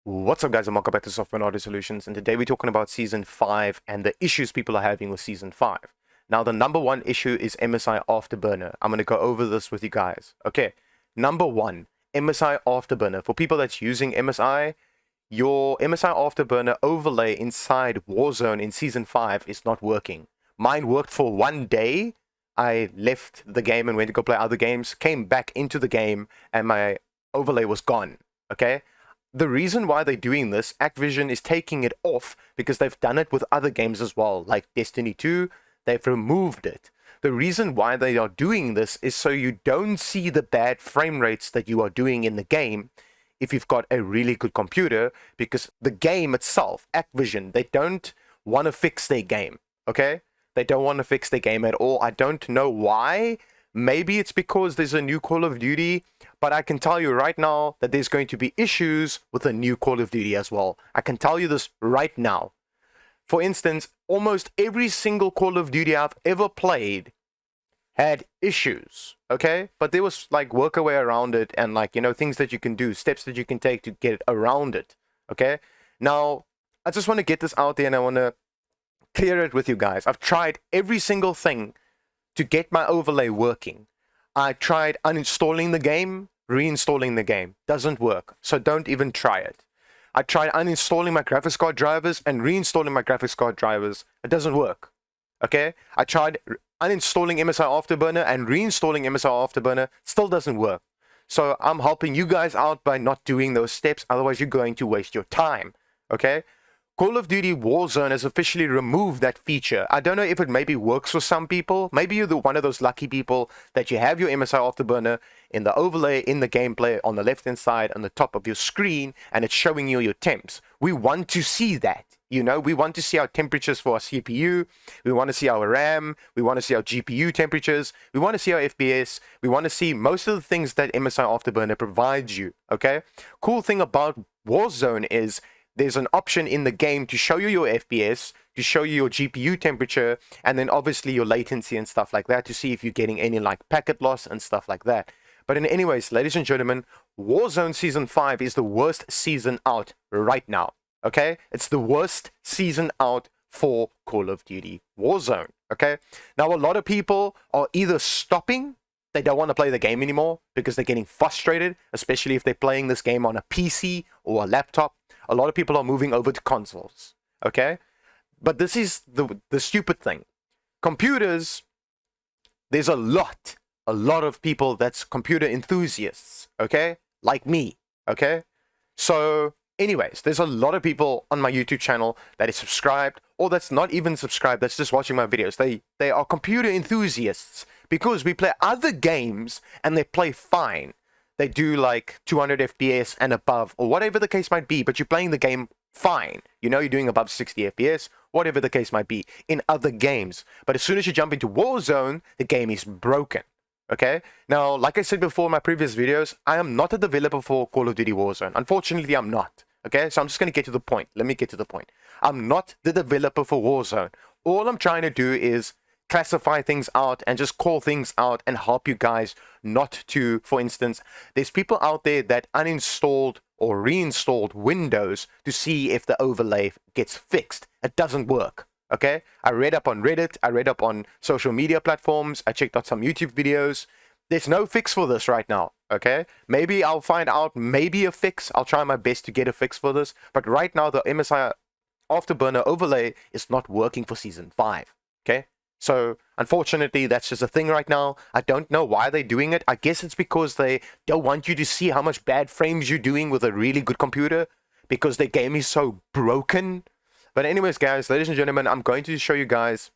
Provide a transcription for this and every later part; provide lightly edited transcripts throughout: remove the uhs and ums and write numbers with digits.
What's up guys, and welcome back to Software and Audio Solutions, and today we're talking about Season 5 and the issues people are having with Season 5. Now the number one issue is MSI Afterburner. I'm going to go over this with you guys. Okay, number one, MSI Afterburner. For people that's using MSI, your MSI Afterburner overlay inside Warzone in Season 5 is not working. Mine worked for 1 day. I left the game and went to go play other games, came back into the game, and my overlay was gone. Okay? The reason why they're doing this, Activision is taking it off because they've done it with other games as well, like Destiny 2, they've removed it. The reason why they are doing this is so you don't see the bad frame rates that you are doing in the game if you've got a really good computer, because the game itself, Activision, they don't want to fix their game, okay? They don't want to fix their game at all. I don't know why. Maybe it's because there's a new Call of Duty, but I can tell you right now that there's going to be issues with a new Call of Duty as well. I can tell you this right now. For instance, almost every single Call of Duty I've ever played had issues, okay? But there was like workaway around it and like, you know, things that you can do, steps that you can take to get around it, okay? Now, I just want to get this out there and I want to clear it with you guys. I've tried every single thing to get my overlay working. I tried uninstalling the game, reinstalling the game. Doesn't work, so don't even try it. I tried uninstalling my graphics card drivers and reinstalling my graphics card drivers. It doesn't work, okay? I tried uninstalling MSI Afterburner and reinstalling MSI Afterburner. Still doesn't work. So I'm helping you guys out by not doing those steps, otherwise you're going to waste your time, okay? Call of Duty Warzone has officially removed that feature. I don't know if it maybe works for some people. Maybe you're one of those lucky people that you have your MSI Afterburner in the overlay, in the gameplay, on the left-hand side, on the top of your screen, and it's showing you your temps. We want to see that. You know, we want to see our temperatures for our CPU. We want to see our RAM. We want to see our GPU temperatures. We want to see our FPS. We want to see most of the things that MSI Afterburner provides you, okay? Cool thing about Warzone is there's an option in the game to show you your FPS, to show you your GPU temperature, and then obviously your latency and stuff like that to see if you're getting any like packet loss and stuff like that. But anyways, ladies and gentlemen, Warzone Season 5 is the worst season out right now, okay? It's the worst season out for Call of Duty Warzone, okay? Now, a lot of people are either stopping, they don't want to play the game anymore because they're getting frustrated, especially if they're playing this game on a PC or a laptop. A lot of people are moving over to consoles, okay? But this is the stupid thing. Computers, there's a lot of people that's computer enthusiasts, okay? Like me, okay? So anyways, there's a lot of people on my YouTube channel that is subscribed, or that's not even subscribed, that's just watching my videos. They are computer enthusiasts because we play other games and they play fine. They do like 200 FPS and above, or whatever the case might be, but you're playing the game fine. You know, you're doing above 60 FPS, whatever the case might be, in other games. But as soon as you jump into Warzone, the game is broken. Okay? Now, like I said before in my previous videos, I am not a developer for Call of Duty Warzone. Unfortunately, I'm not. Okay? So I'm just going to get to the point. Let me get to the point. I'm not the developer for Warzone. All I'm trying to do is classify things out and just call things out and help you guys not to, for instance, there's people out there that uninstalled or reinstalled Windows to see if the overlay gets fixed. It doesn't work, okay? I read up on Reddit, I read up on social media platforms, I checked out some YouTube videos. There's no fix for this right now, okay? Maybe I'll find out maybe a fix. I'll try my best to get a fix for this, but right now the MSI Afterburner overlay is not working for Season 5, okay? So, unfortunately, that's just a thing right now. I don't know why they're doing it. I guess it's because they don't want you to see how much bad frames you're doing with a really good computer, because their game is so broken. But anyways, guys, ladies and gentlemen, I'm going to show you guys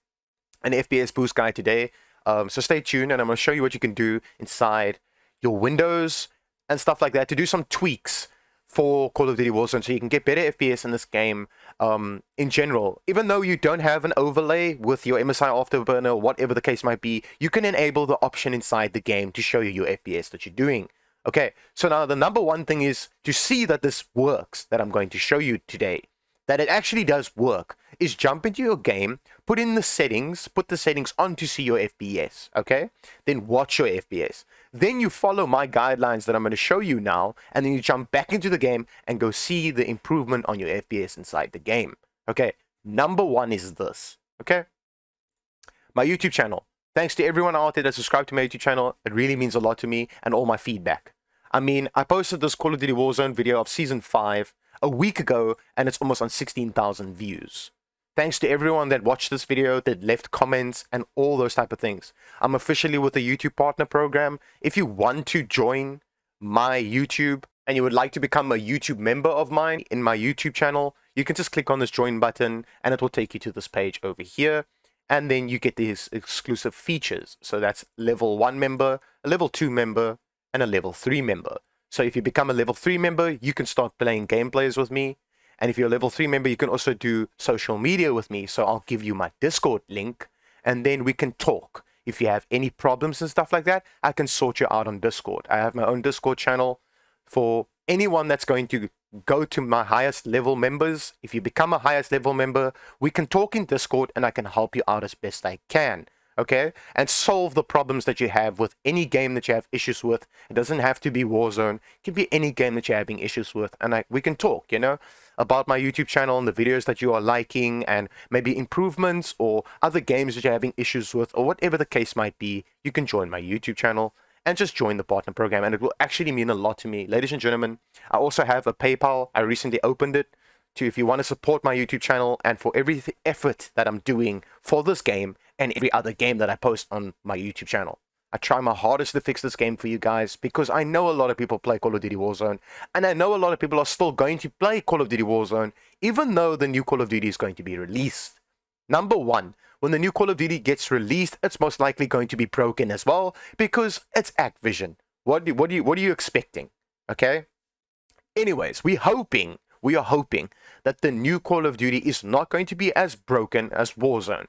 an FPS boost guide today. So stay tuned, and I'm going to show you what you can do inside your Windows and stuff like that to do some tweaks for Call of Duty Warzone so you can get better FPS in this game in general. Even though you don't have an overlay with your MSI Afterburner or whatever the case might be, you can enable the option inside the game to show you your FPS that you're doing. Okay, so now the number one thing is to see that this works, that I'm going to show you today, that it actually does work, is jump into your game, put in the settings, put the settings on to see your FPS, okay? Then watch your FPS. Then you follow my guidelines that I'm going to show you now, and then you jump back into the game and go see the improvement on your FPS inside the game. Okay, number one is this. Okay, my YouTube channel. Thanks to everyone out there that subscribed to my YouTube channel. It really means a lot to me and all my feedback. I mean, I posted this Call of Duty Warzone video of Season 5 a week ago, and it's almost on 16,000 views. Thanks to everyone that watched this video, that left comments, and all those type of things. I'm officially with the YouTube Partner Program. If you want to join my YouTube and you would like to become a YouTube member of mine in my YouTube channel, you can just click on this join button and it will take you to this page over here. And then you get these exclusive features. So that's level 1 member, a level 2 member, and a level 3 member. So if you become a level 3 member, you can start playing gameplays with me. And if you're a level 3 member, you can also do social media with me. So I'll give you my Discord link, and then we can talk. If you have any problems and stuff like that, I can sort you out on Discord. I have my own Discord channel for anyone that's going to go to my highest level members. If you become a highest level member, we can talk in Discord and I can help you out as best I can. Okay, and solve the problems that you have with any game that you have issues with. It doesn't have to be Warzone. It can be any game that you're having issues with, and we can talk, you know, about my YouTube channel and the videos that you are liking, and maybe improvements or other games that you're having issues with, or whatever the case might be. You can join my YouTube channel and just join the partner program, and it will actually mean a lot to me. Ladies and gentlemen, I also have a PayPal. I recently opened it to, if you want to support my YouTube channel and for every effort that I'm doing for this game and every other game that I post on my YouTube channel. I try my hardest to fix this game for you guys, because I know a lot of people play Call of Duty Warzone, and I know a lot of people are still going to play Call of Duty Warzone, even though the new Call of Duty is going to be released. Number one, when the new Call of Duty gets released, it's most likely going to be broken as well, because it's Activision. What are you expecting? Okay? Anyways, we are hoping that the new Call of Duty is not going to be as broken as Warzone.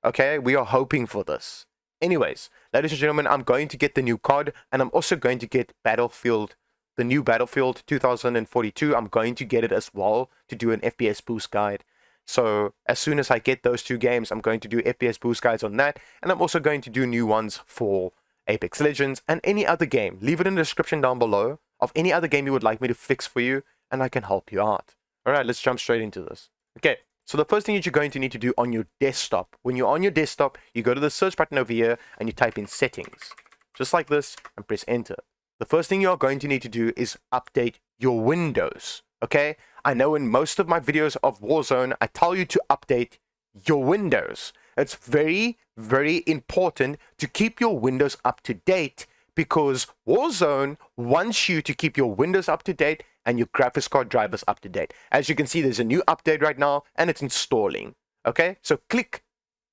Okay, we are hoping for this. Anyways, ladies and gentlemen, I'm going to get the new COD, and I'm also going to get Battlefield, the new Battlefield 2042. I'm going to get it as well to do an FPS boost guide. So as soon as I get those two games, I'm going to do FPS boost guides on that, and I'm also going to do new ones for Apex Legends and any other game. Leave it in the description down below of any other game you would like me to fix for you, and I can help you out. Alright, let's jump straight into this. Okay, so the first thing that you're going to need to do on your desktop, when you're on your desktop, you go to the search button over here and you type in settings, just like this, and press enter. The first thing you're going to need to do is update your Windows. Okay, I know in most of my videos of Warzone, I tell you to update your Windows. It's very, very important to keep your Windows up to date, because Warzone wants you to keep your Windows up to date and your graphics card drivers up to date. As you can see, there's a new update right now and it's installing. Okay, so click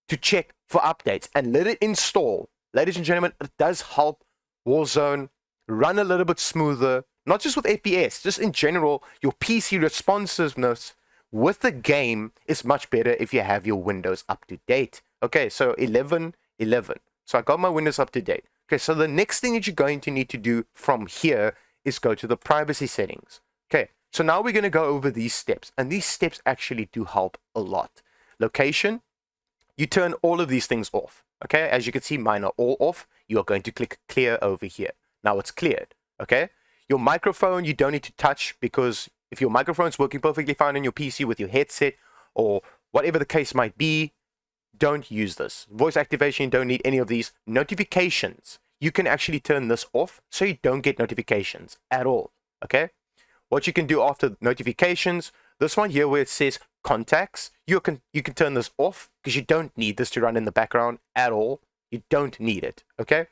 to check for updates and let it install. Ladies and gentlemen, it does help Warzone run a little bit smoother, not just with FPS, just in general. Your PC responsiveness with the game is much better if you have your Windows up to date. Okay, so 11.11. So I got my Windows up to date. Okay, so the next thing that you're going to need to do from here is go to the privacy settings. Okay, so now we're going to go over these steps, and these steps actually do help a lot. Location, you turn all of these things off. Okay, as you can see, mine are all off. You are going to click clear over here. Now it's cleared. Okay, your microphone you don't need to touch, because if your microphone is working perfectly fine on your PC with your headset or whatever the case might be, don't use this. Voice activation, you don't need any of these. Notifications, you can actually turn this off so you don't get notifications at all. Okay, what you can do after notifications, this one here where it says contacts, you can turn this off, because you don't need this to run in the background at all. You don't need it. Okay,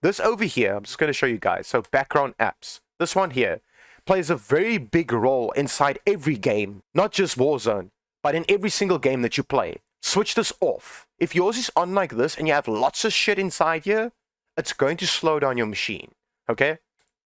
this over here, I'm just going to show you guys. So background apps, this one here plays a very big role inside every game, not just Warzone, but in every single game that you play. Switch this off. If yours is on like this and you have lots of shit inside here, it's going to slow down your machine. Okay,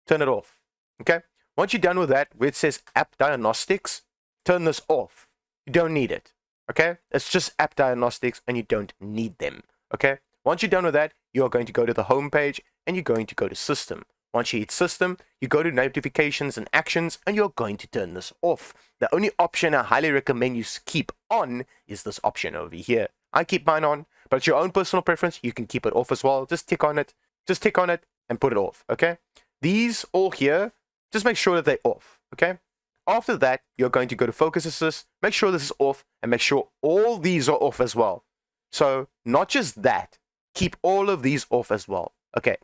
turn it off. Okay, once you're done with that, where it says app diagnostics, turn this off. You don't need it. Okay, it's just app diagnostics and you don't need them. Okay, once you're done with that, you are going to go to the home page and you're going to go to system. Once you hit system, you go to notifications and actions, and you're going to turn this off. The only option I highly recommend you keep on is this option over here. I keep mine on, but it's your own personal preference. You can keep it off as well. Just tick on it. Just tick on it, and put it off, okay? These all here, just make sure that they're off, okay? After that, you're going to go to focus assist, make sure this is off, and make sure all these are off as well. So not just that, keep all of these off as well, okay?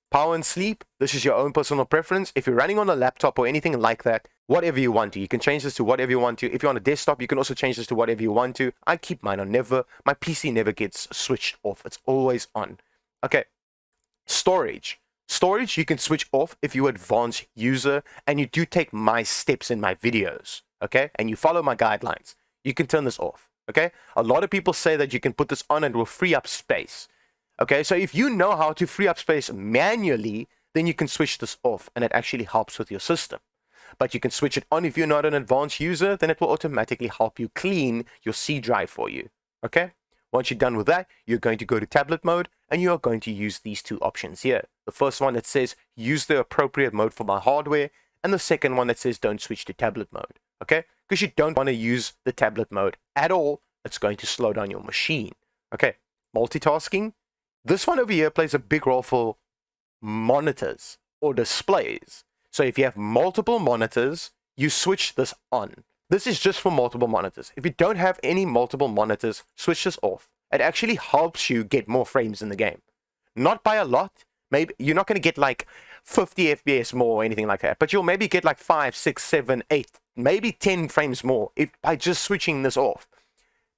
Power and sleep, this is your own personal preference. If you're running on a laptop or anything like that, whatever you want to. You can change this to whatever you want to. If you're on a desktop, you can also change this to whatever you want to. I keep mine on never. My PC never gets switched off. It's always on. Okay. Storage. Storage, you can switch off if you're advanced user and you do take my steps in my videos. Okay. And you follow my guidelines. You can turn this off. Okay. A lot of people say that you can put this on and it will free up space. Okay. So if you know how to free up space manually, then you can switch this off and it actually helps with your system. But you can switch it on if you're not an advanced user, then it will automatically help you clean your C drive for you. Okay? Once you're done with that, you're going to go to tablet mode and you are going to use these two options here. The first one that says use the appropriate mode for my hardware, and the second one that says don't switch to tablet mode. Okay? Because you don't want to use the tablet mode at all. It's going to slow down your machine. Okay? Multitasking. This one over here plays a big role for monitors or displays. So if you have multiple monitors, you switch this on. This is just for multiple monitors. If you don't have any multiple monitors, switch this off. It actually helps you get more frames in the game. Not by a lot. Maybe you're not going to get like 50 FPS more or anything like that, but you'll maybe get like 5, 6, 7, 8, maybe 10 frames more by just switching this off.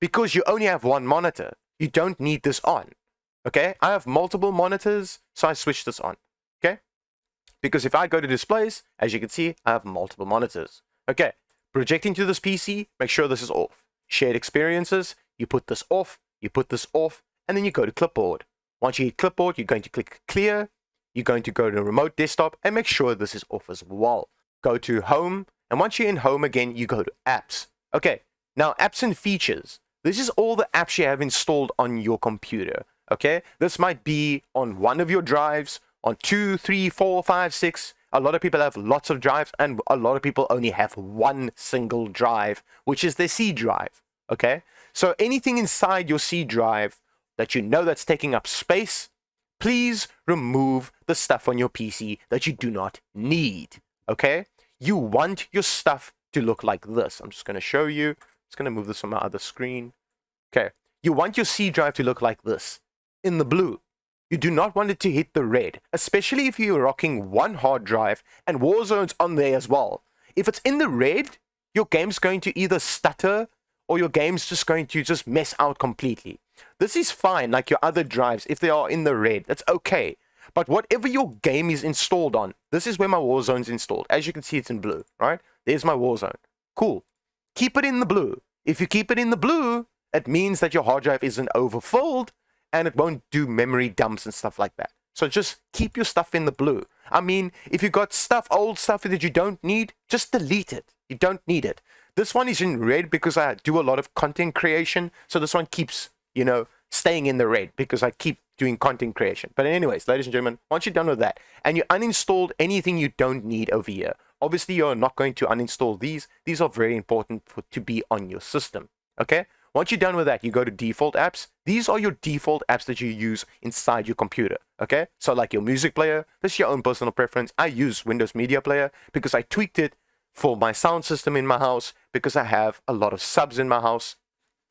Because you only have one monitor. You don't need this on. Okay? I have multiple monitors, so I switch this on. Okay? Because if I go to displays, as you can see, I have multiple monitors. Okay, projecting to this PC, make sure this is off. Shared experiences, you put this off, and then you go to clipboard. Once you hit clipboard, you're going to click clear, you're going to go to remote desktop, and make sure this is off as well. Go to home, and once you're in home again, you go to apps. Okay, now apps and features. This is all the apps you have installed on your computer. Okay, this might be on one of your drives, on 2, 3, 4, 5, 6. A lot of people have lots of drives and a lot of people only have one single drive, which is their C drive. Okay. So anything inside your C drive that you know that's taking up space, please remove the stuff on your PC that you do not need. Okay. You want your stuff to look like this. I'm just going to show you. I'm just going to move this on my other screen. Okay. You want your C drive to look like this in the blue. You do not want it to hit the red, especially if you're rocking one hard drive and Warzone's on there as well. If it's in the red, your game's going to either stutter or your game's just going to just mess out completely. This is fine, like your other drives, if they are in the red, that's okay. But whatever your game is installed on, this is where my Warzone's installed. As you can see, it's in blue, right? There's my Warzone. Cool. Keep it in the blue. If you keep it in the blue, it means that your hard drive isn't overfilled, and it won't do memory dumps and stuff like that. So just keep your stuff in the blue. I mean, if you got stuff, old stuff that you don't need, just delete it. You don't need it. This one is in red because I do a lot of content creation. So this one keeps, you know, staying in the red because I keep doing content creation. But anyways, ladies and gentlemen, once you're done with that and you uninstalled anything you don't need over here, obviously you're not going to uninstall these. These are very important to be on your system. Okay? Once you're done with that, you go to default apps. These are your default apps that you use inside your computer, okay? So like your music player, this is your own personal preference. I use Windows Media Player because I tweaked it for my sound system in my house because I have a lot of subs in my house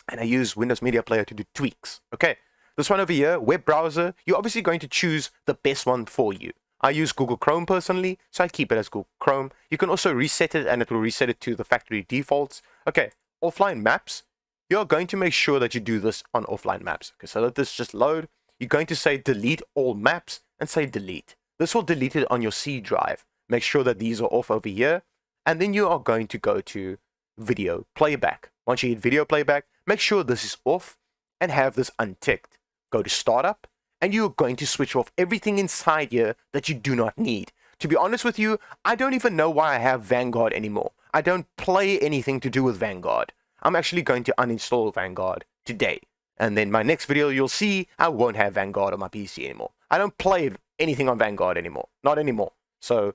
and I use Windows Media Player to do tweaks, okay? This one over here, web browser, you're obviously going to choose the best one for you. I use Google Chrome personally, so I keep it as Google Chrome. You can also reset it and it will reset it to the factory defaults. Okay, offline maps. You're going to make sure that you do this on offline maps. Okay, so let this just load. You're going to say delete all maps and say delete. This will delete it on your C drive. Make sure that these are off over here. And then you are going to go to video playback. Once you hit video playback, make sure this is off and have this unticked. Go to startup and you're going to switch off everything inside here that you do not need. To be honest with you, I don't even know why I have Vanguard anymore. I don't play anything to do with Vanguard. I'm actually going to uninstall Vanguard today. And then my next video, you'll see I won't have Vanguard on my PC anymore. I don't play anything on Vanguard anymore. Not anymore. So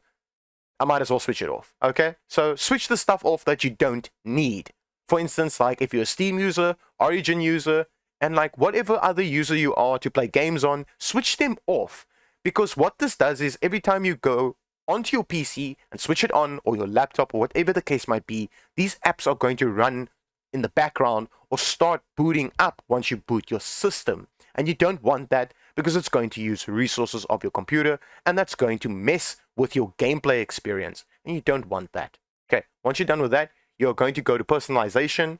I might as well switch it off. Okay? So switch the stuff off that you don't need. For instance, like if you're a Steam user, Origin user, and like whatever other user you are to play games on, switch them off. Because what this does is every time you go onto your PC and switch it on, or your laptop, or whatever the case might be, these apps are going to run in the background or start booting up once you boot your system. And you don't want that because it's going to use resources of your computer, and that's going to mess with your gameplay experience, and you don't want that. Okay, once you're done with that, you're going to go to personalization.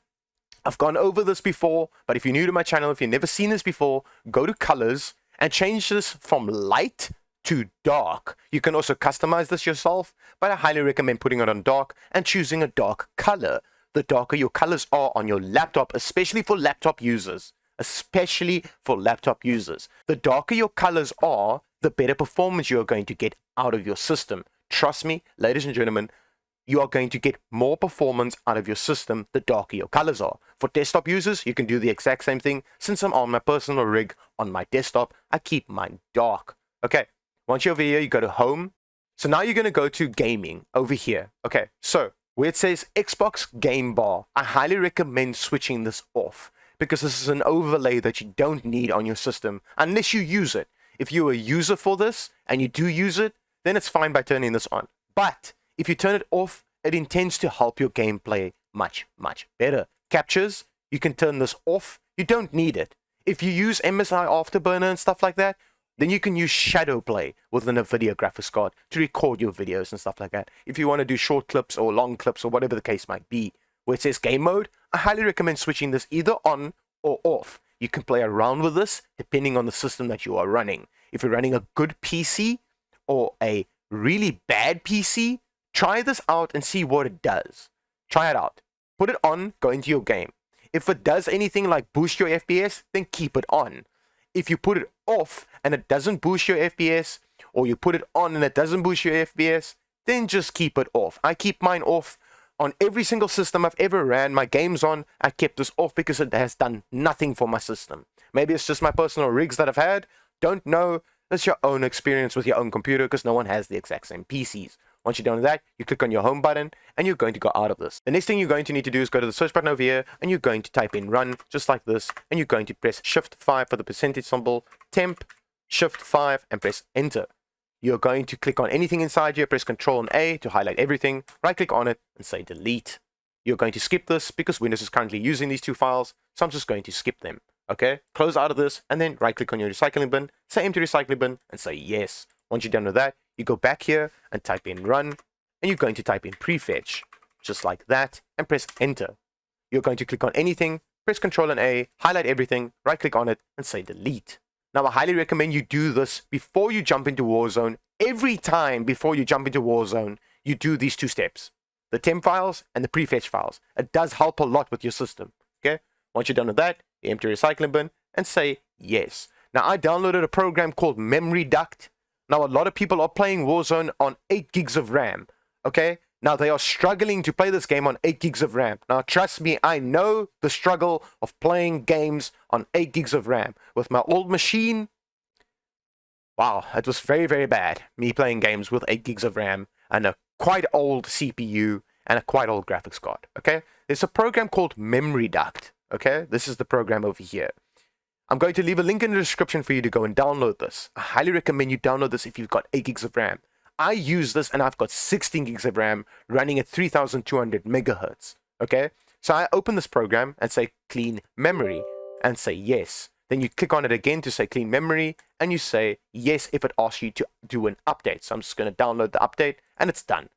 I've gone over this before, but if you're new to my channel, if you've never seen this before, go to colors and change this from light to dark. You can also customize this yourself, but I highly recommend putting it on dark and choosing a dark color. The darker your colors are on your laptop, especially for laptop users, the darker your colors are, the better performance you are going to get out of your system. Trust me, ladies and gentlemen, you are going to get more performance out of your system the darker your colors are. For desktop users, you can do the exact same thing. Since I'm on my personal rig on my desktop, I keep mine dark. Okay, once you're over here, you go to home. So now you're going to go to gaming over here. Okay, so where it says Xbox Game Bar, I highly recommend switching this off because this is an overlay that you don't need on your system unless you use it. If you're a user for this and you do use it, then it's fine by turning this on. But if you turn it off, it intends to help your gameplay much, much better. Captures, you can turn this off. You don't need it. If you use MSI Afterburner and stuff like that, then you can use shadow play within a video graphics card to record your videos and stuff like that. If you want to do short clips or long clips or whatever the case might be. Where it says game mode, I highly recommend switching this either on or off. You can play around with this depending on the system that you are running. If you're running a good PC or a really bad PC, try this out and see what it does. Try it out. Put it on, go into your game. If it does anything like boost your FPS, then keep it on. If you put it off and it doesn't boost your FPS, or you put it on and it doesn't boost your FPS, then just keep it off. I keep mine off on every single system I've ever ran my games on. I kept this off because it has done nothing for my system. Maybe it's just my personal rigs that I've had. Don't know. That's your own experience with your own computer because no one has the exact same PCs. Once you're done with that, you click on your home button and you're going to go out of this. The next thing you're going to need to do is go to the search button over here and you're going to type in run just like this, and you're going to press shift 5 for the percentage symbol, temp, shift 5 and press enter. You're going to click on anything inside here, press Control and A to highlight everything, right click on it and say delete. You're going to skip this because Windows is currently using these two files, so I'm just going to skip them. Okay, close out of this and then right click on your recycling bin, say empty recycling bin and say yes. Once you're done with that, you go back here and type in run, and you're going to type in prefetch, just like that, and press enter. You're going to click on anything, press Control and A, highlight everything, right click on it and say delete. Now I highly recommend you do this before you jump into Warzone. Every time before you jump into Warzone, you do these two steps, the temp files and the prefetch files. It does help a lot with your system. Okay, once you're done with that, you empty recycling bin and say yes. Now I downloaded a program called Memory Duct. Now a lot of people are playing Warzone on 8 gigs of RAM. Okay, now they are struggling to play this game on 8 gigs of RAM. Now trust me, I know the struggle of playing games on 8 gigs of RAM. With my old machine, wow, it was very, very bad. Me playing games with 8 gigs of RAM and a quite old CPU and a quite old graphics card. Okay, there's a program called Memory Duct. Okay, this is the program over here. I'm going to leave a link in the description for you to go and download this. I highly recommend you download this if you've got 8 gigs of RAM. I use this and I've got 16 gigs of RAM running at 3200 megahertz. Okay, so I open this program and say clean memory and say yes. Then you click on it again to say clean memory and you say yes if it asks you to do an update. So I'm just going to download the update and it's done.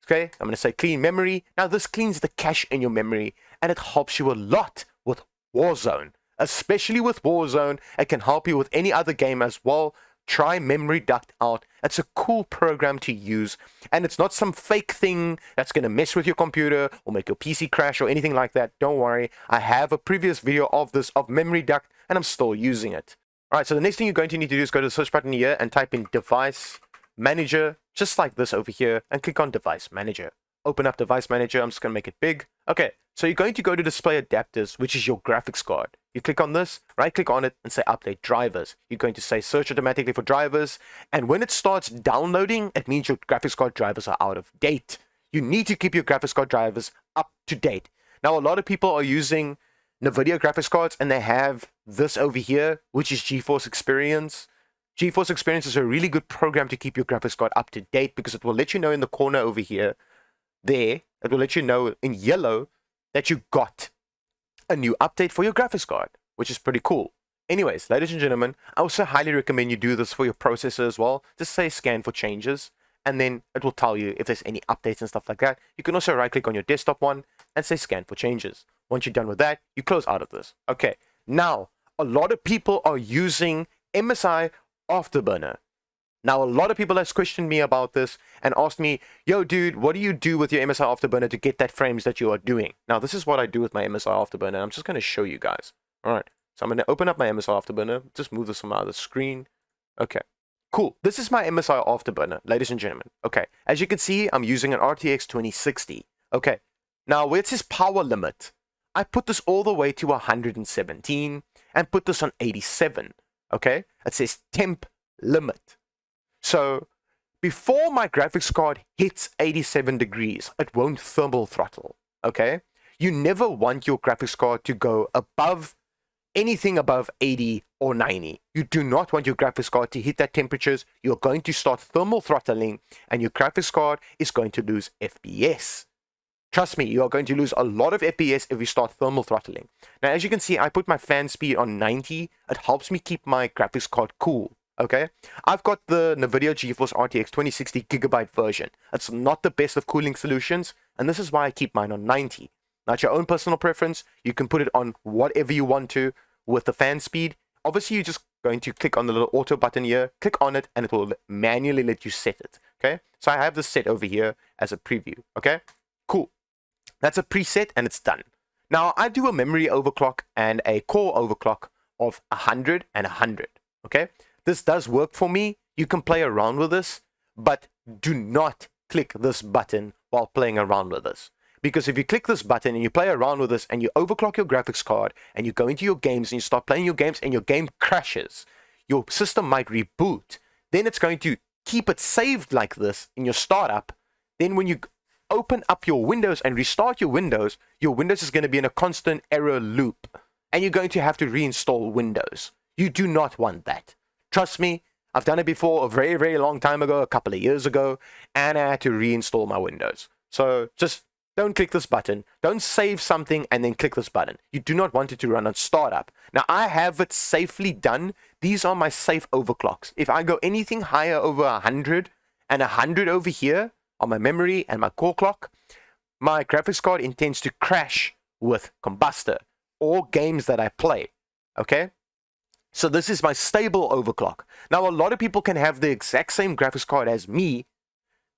Okay, I'm going to say clean memory. Now this cleans the cache in your memory and it helps you a lot with Warzone. Especially with Warzone, it can help you with any other game as well. Try Memory Duct out. It's a cool program to use, and it's not some fake thing that's going to mess with your computer or make your PC crash or anything like that. Don't worry, I have a previous video of this, of Memory Duct, and I'm still using it. Alright, so the next thing you're going to need to do is go to the search button here and type in Device Manager, just like this over here, and click on Device Manager. Open up Device Manager. I'm just going to make it big. Okay, so you're going to go to Display Adapters, which is your graphics card. You click on this, right click on it and say update drivers. You're going to say search automatically for drivers, and when it starts downloading, it means your graphics card drivers are out of date. You need to keep your graphics card drivers up to date. Now a lot of people are using NVIDIA graphics cards and they have this over here, which is GeForce Experience. GeForce Experience is a really good program to keep your graphics card up to date because it will let you know in the corner over here, it will let you know in yellow that you got a new update for your graphics card, which is pretty cool. Anyways, ladies and gentlemen, I also highly recommend you do this for your processor as well. Just say scan for changes, and then it will tell you if there's any updates and stuff like that. You can also right click on your desktop one and say scan for changes. Once you're done with that, you close out of this. Okay, now a lot of people are using MSI Afterburner. Now, a lot of people have questioned me about this and asked me, yo, dude, what do you do with your MSI Afterburner to get that frames that you are doing? Now, this is what I do with my MSI Afterburner. I'm just going to show you guys. All right, so I'm going to open up my MSI Afterburner. Just move this from out of the screen. Okay, cool. This is my MSI Afterburner, ladies and gentlemen. Okay, as you can see, I'm using an RTX 2060. Okay, now where it says power limit, I put this all the way to 117 and put this on 87. Okay, it says temp limit. So before my graphics card hits 87 degrees, it won't thermal throttle, okay? You never want your graphics card to go above anything above 80 or 90. You do not want your graphics card to hit that temperatures. You're going to start thermal throttling and your graphics card is going to lose FPS. Trust me, you are going to lose a lot of FPS if you start thermal throttling. Now, as you can see, I put my fan speed on 90. It helps me keep my graphics card cool. Okay, I've got the NVIDIA GeForce RTX 2060 gigabyte version. It's not the best of cooling solutions, and this is why I keep mine on 90. Now, it's your own personal preference. You can put it on whatever you want to with the fan speed. Obviously, you're just going to click on the little auto button here, click on it, and it will manually let you set it. Okay, so I have this set over here as a preview. Okay, cool. That's a preset, and it's done. Now, I do a memory overclock and a core overclock of 100 and 100. Okay. This does work for me. You can play around with this, but do not click this button while playing around with this. Because if you click this button and you play around with this and you overclock your graphics card and you go into your games and you start playing your games and your game crashes, your system might reboot. Then it's going to keep it saved like this in your startup. Then when you open up your Windows and restart your Windows is going to be in a constant error loop. And you're going to have to reinstall Windows. You do not want that. Trust me, I've done it before a very, very long time ago, a couple of years ago, and I had to reinstall my Windows. So just don't click this button. Don't save something and then click this button. You do not want it to run on startup. Now, I have it safely done. These are my safe overclocks. If I go anything higher over 100 and 100 over here on my memory and my core clock, my graphics card intends to crash with Combustor or games that I play. Okay? So this is my stable overclock. Now, a lot of people can have the exact same graphics card as me.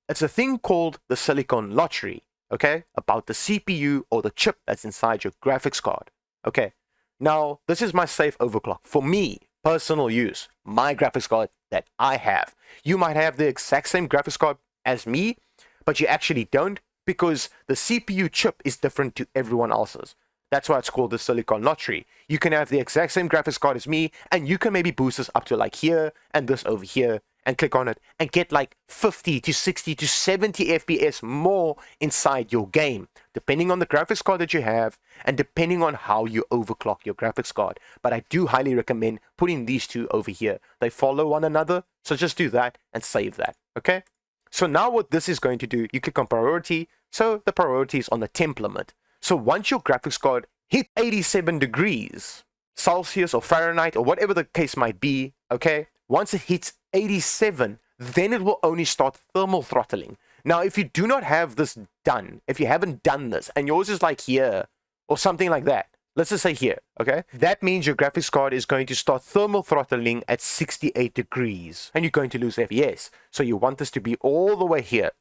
It's a thing called the silicon lottery, okay? About the CPU or the chip that's inside your graphics card, okay? Now, this is my safe overclock. For me, personal use, my graphics card that I have. You might have the exact same graphics card as me, but you actually don't because the CPU chip is different to everyone else's. That's why it's called the silicon lottery. You can have the exact same graphics card as me, and you can maybe boost this up to like here and this over here and click on it and get like 50 to 60 to 70 FPS more inside your game, depending on the graphics card that you have and depending on how you overclock your graphics card. But I do highly recommend putting these two over here. They follow one another, so just do that and save that, okay? So now what this is going to do, you click on priority, so the priority is on the temp limit. So once your graphics card hit 87 degrees Celsius or Fahrenheit or whatever the case might be, okay, once it hits 87, then it will only start thermal throttling. Now, if you do not have this done, if you haven't done this, and yours is like here or something like that, let's just say here, okay, that means your graphics card is going to start thermal throttling at 68 degrees and you're going to lose FPS. So you want this to be all the way here.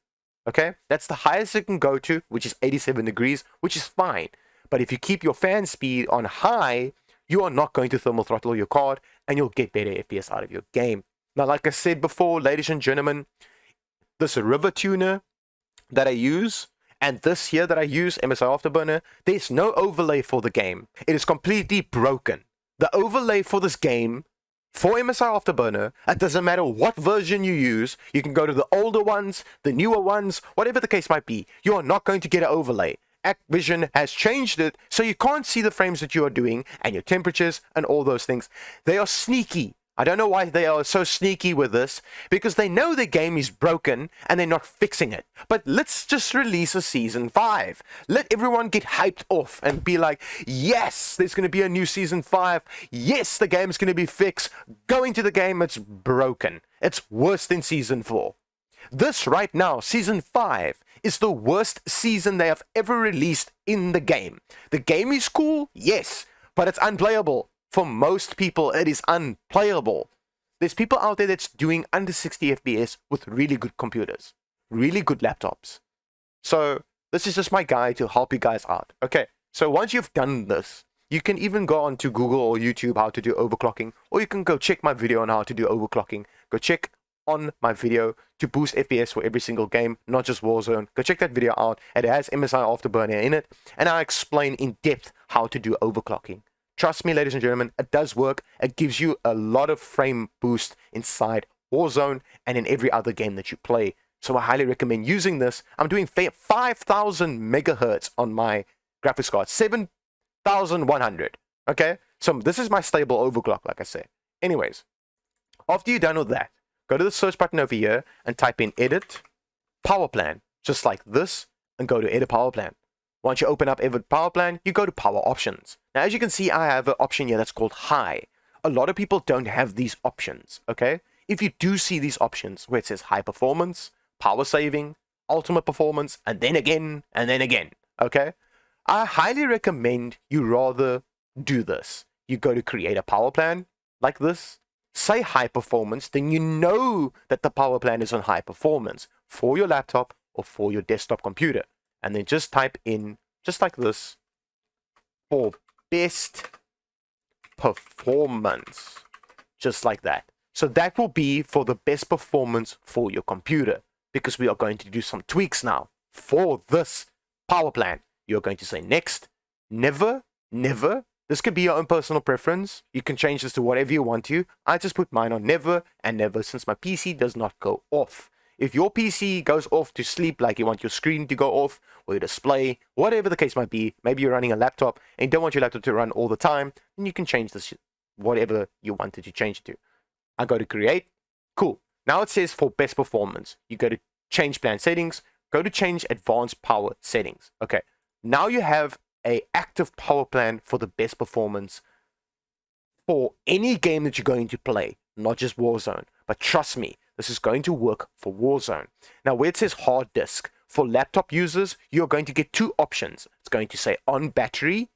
Okay, that's the highest it can go to, which is 87 degrees, which is fine. But if you keep your fan speed on high, you are not going to thermal throttle your card and you'll get better FPS out of your game. Now, like I said before, ladies and gentlemen, this river tuner that I use and this here that I use, MSI Afterburner, there's no overlay for the game. It is completely broken. The overlay for this game for MSI Afterburner, it doesn't matter what version you use, you can go to the older ones, the newer ones, whatever the case might be, you are not going to get an overlay. Activision has changed it so you can't see the frames that you are doing and your temperatures and all those things. They are sneaky. I don't know why they are so sneaky with this, because they know the game is broken and they're not fixing it. But let's just release a Season 5. Let everyone get hyped off and be like, yes, there's going to be a new Season 5. Yes, the game's going to be fixed. Go into the game, it's broken. It's worse than Season 4. This right now, Season 5, is the worst season they have ever released in the game. The game is cool, yes, but it's unplayable. For most people, it is unplayable. There's people out there that's doing under 60 FPS with really good computers, really good laptops. So this is just my guide to help you guys out. Okay, so once you've done this, you can even go on to Google or YouTube how to do overclocking, or you can go check my video on how to do overclocking. Go check on my video to boost FPS for every single game, not just Warzone. Go check that video out. It has MSI Afterburner in it, and I explain in depth how to do overclocking. Trust me, ladies and gentlemen, it does work. It gives you a lot of frame boost inside Warzone and in every other game that you play. So I highly recommend using this. I'm doing 5,000 megahertz on my graphics card, 7,100. Okay, so this is my stable overclock, like I said. Anyways, after you're done with that, go to the search button over here and type in edit power plan, just like this, and go to edit power plan. Once you open up edit power plan, you go to power options. Now, as you can see, I have an option here that's called high. A lot of people don't have these options, okay? If you do see these options where it says high performance, power saving, ultimate performance, and then again, okay? I highly recommend you rather do this. You go to create a power plan like this, say high performance, then you know that the power plan is on high performance for your laptop or for your desktop computer. And then just type in, just like this, for best performance, just like that. So that will be for the best performance for your computer, because we are going to do some tweaks now for this power plan. You're going to say next, never. This could be your own personal preference. You can change this to whatever you want to. I just put mine on never and never, since my PC does not go off. If your PC goes off to sleep, like you want your screen to go off, or your display, whatever the case might be, maybe you're running a laptop and you don't want your laptop to run all the time, then you can change this, whatever you wanted to change it to. I go to create, cool. Now it says for best performance. You go to change plan settings, go to change advanced power settings. Okay, now you have a active power plan for the best performance for any game that you're going to play, not just Warzone. But trust me, this is going to work for Warzone. Now, where it says hard disk, for laptop users, you're going to get two options. It's going to say on battery,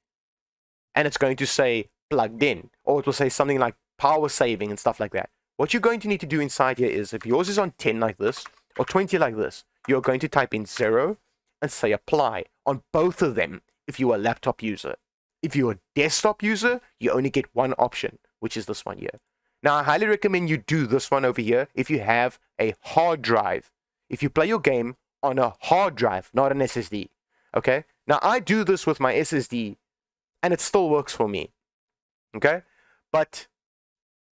and it's going to say plugged in, or it will say something like power saving and stuff like that. What you're going to need to do inside here is, if yours is on 10 like this, or 20 like this, you're going to type in 0 and say apply on both of them if you're a laptop user. If you're a desktop user, you only get one option, which is this one here. Now, I highly recommend you do this one over here if you have a hard drive. If you play your game on a hard drive, not an SSD. Okay? Now, I do this with my SSD, and it still works for me. Okay? But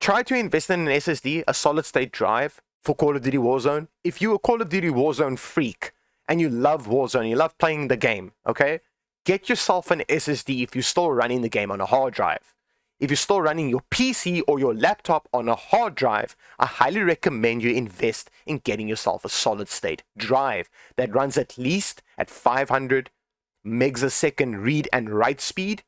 try to invest in an SSD, a solid-state drive, for Call of Duty Warzone. If you're a Call of Duty Warzone freak, and you love Warzone, you love playing the game, okay? Get yourself an SSD if you're still running the game on a hard drive. If you're still running your PC or your laptop on a hard drive, I highly recommend you invest in getting yourself a solid state drive that runs at least at 500 megs a second read and write speed.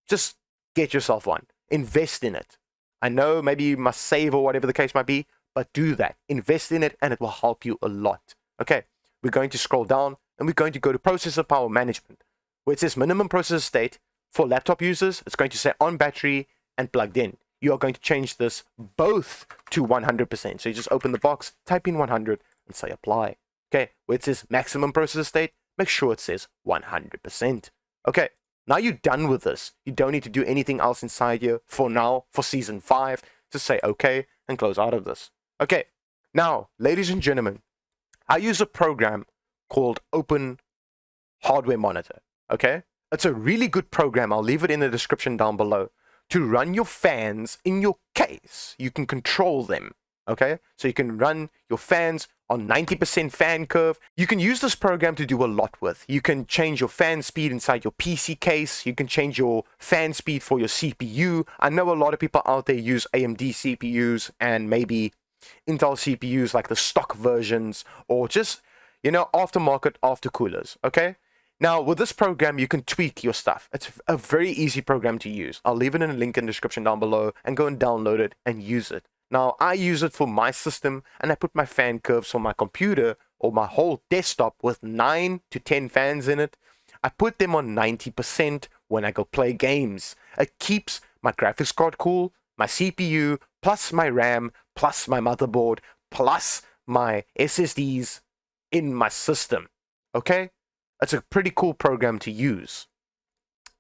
Just get yourself one. Invest in it. I know maybe you must save or whatever the case might be, but do that. Invest in it and it will help you a lot. Okay, we're going to scroll down and we're going to go to processor power management, where it says minimum processor state. For laptop users, it's going to say on battery and plugged in. You are going to change this both to 100%. So you just open the box, type in 100 and say apply. Okay, where it says maximum processor state, make sure it says 100%. Okay, now you're done with this. You don't need to do anything else inside here for now, for Season 5. Just say okay and close out of this. Okay, now, ladies and gentlemen, I use a program called Open Hardware Monitor. Okay? It's a really good program. I'll leave it in the description down below. To run your fans in your case, you can control them. Okay? So you can run your fans on 90% fan curve. You can use this program to do a lot with. You can change your fan speed inside your PC case. You can change your fan speed for your CPU. I know a lot of people out there use AMD CPUs and maybe Intel CPUs like the stock versions or just, you know, aftermarket aftercoolers, okay? Now, with this program, you can tweak your stuff. It's a very easy program to use. I'll leave it in a link in the description down below and go and download it and use it. Now, I use it for my system and I put my fan curves for my computer or my whole desktop with 9 to 10 fans in it. I put them on 90% when I go play games. It keeps my graphics card cool, my CPU, plus my RAM, plus my motherboard, plus my SSDs in my system. Okay? It's a pretty cool program to use.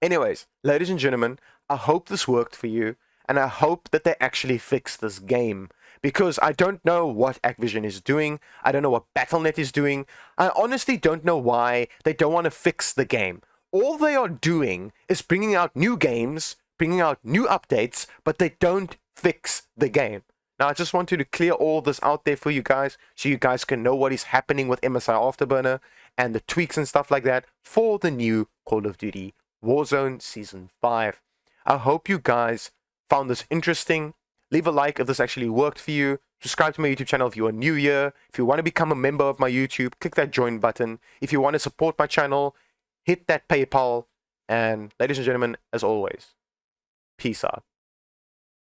Anyways, ladies and gentlemen, I hope this worked for you. And I hope that they actually fix this game. Because I don't know what Activision is doing. I don't know what Battle.net is doing. I honestly don't know why they don't want to fix the game. All they are doing is bringing out new games, bringing out new updates, but they don't fix the game. Now, I just wanted to clear all this out there for you guys, so you guys can know what is happening with MSI Afterburner and the tweaks and stuff like that for the new Call of Duty Warzone Season 5. I hope you guys found this interesting. Leave a like if this actually worked for you. Subscribe to my YouTube channel if you are new here. If you want to become a member of my YouTube, click that join button. If you want to support my channel, hit that PayPal. And ladies and gentlemen, as always, peace out.